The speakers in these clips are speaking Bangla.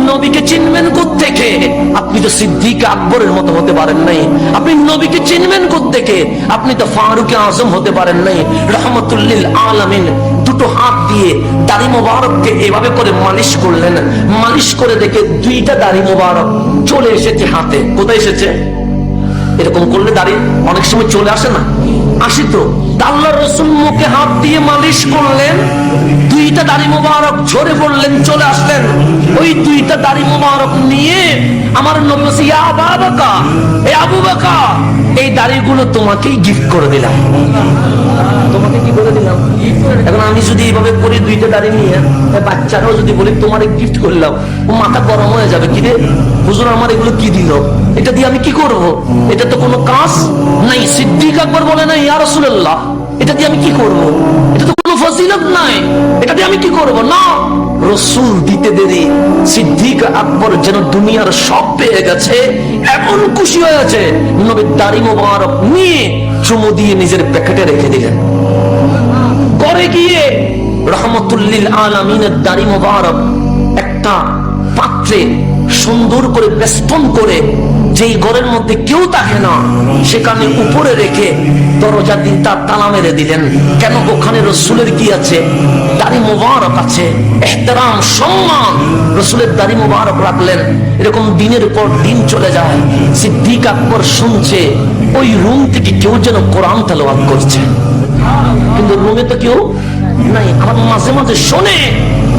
নবীকে চিনবেন কোত্থেকে? আপনি তো সিদ্দিক আকবরের মতো হতে পারেন নাই। আপনি নবীকে চিনবেন কোত্থেকে? আপনি তো ফারুক আজম হতে পারেন নাই। রহমতুল লিল আলামিন দুটো হাত দিয়ে দাড়ি মোবারককে এভাবে করে মালিশ করলেন। মালিশ করে দেখে দুইটা দাড়ি মোবারক চলে এসেছে হাতে। কোথায় এসেছে? এরকম করলে দাড়ি অনেক সময় চলে আসে না? আসি তো। আল্লাহর রাসূল মুখে হাত দিয়ে মালিশ করলেন, দুইটা দাড়ি মোবারক ঝরে পড়লেন, চলে আসলেন। ওই দুইটা দাড়ি মোবারক নিয়ে আমার নবী বলেছে, ইয়া আবু বকর, এ আবু বকর, এই দাড়িগুলো তোমাকেই গিফট করে দিলাম। তোমাকে কি করে দিলাম? এখন আমি যদি এইভাবে করি দুইটা দাড়ি নিয়ে, বাচ্চারাও যদি বলি তোমার গিফট করলাম, ও মাথা গরম হয়ে যাবে। কি রে হুজুর, আমার এগুলো কি দিল? এটা দিয়ে আমি কি করব? এটা তো কোনো কাজ নাই। সিদ্দিক আকবর বলে না, ইয়া রাসূলুল্লাহ, এটা দিয়ে আমি কি করব? এটা তো কোনো ফজিলত নাই, এটা দিয়ে আমি কি করব? না, রাসূল দিতে দেরি। সিদ্দিক আকবর যেন দুনিয়ার সব পেয়ে গেছে, এমন খুশি হয়েছে, নবীর দাড়ি মোবারক নিয়ে চুমু দিয়ে নিজের প্যাকেটে রেখে দিলেন। করে গিয়ে রহমতুল লিল আলামিনের দাড়ি মোবারক একটা পাত্রে সুন্দর করে বেষ্টন করে, যেই ঘরের মধ্যে কেউ থাকে না সেখানে উপরে রেখে দরজা দিনটা তালা মেরে দিলেন। কেন? ওখানে রাসূলের কি আছে? দাড়ি মোবারক আছে, ইহতিরাম সম্মান, রাসূলের দাড়ি মোবারক রাখলেন। এরকম দিনের পর দিন চলে যায়। সিদ্দিক আকবর শুনছে ওই রুম থেকে কেউ যেন কোরআন তেলাওয়াত করছে, কিন্তু রুমে তো কেউ নাই। আমার মাঝে মাঝে শোনে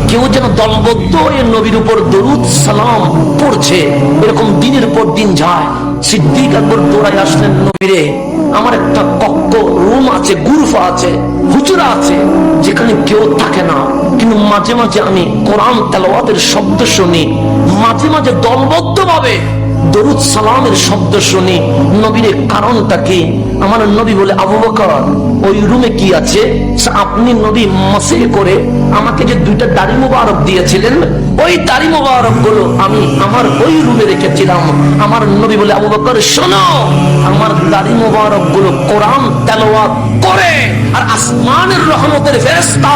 কেউ যেন দলবদ্ধ হয়ে নবীর উপর দরুদ সালাম পড়ছে। এরকম দিনের পর দিন যায়। সিদ্দিক আকবর দৌড়ায় আসলেন, নবীরে, আমার একটা কক্ষ রুম আছে, গুরফা আছে, হুজরা আছে, যেখানে কেউ থাকে না, কিন্তু মাঝে মাঝে আমি কোরআন তেলাওয়াতের শব্দ শুনি, মাঝে মাঝে দলবদ্ধ ভাবে দরুদ সালামের শব্দ শুনি। নবীর কারণটা কি? আমার নবী বলে, আবু বকর, ওই রুমে কি আছে? আপনি নবী মাসে করে আমাকে যে দুইটা দাড়ি মোবারক দিয়েছিলেন, ওই দাড়ি মোবারক গুলো আমি আমার ওই রুমে রেখেছিলাম। আমার নবী বলে, আবু বকর শোনো, আমার দাড়ি মোবারক গুলো কোরআন তেলাওয়াত করে, আর আসমানের রহমতের ফেরেশতা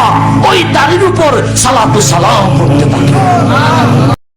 ওই দাড়ির উপর সালাতু সালাম পড়তে থাকে।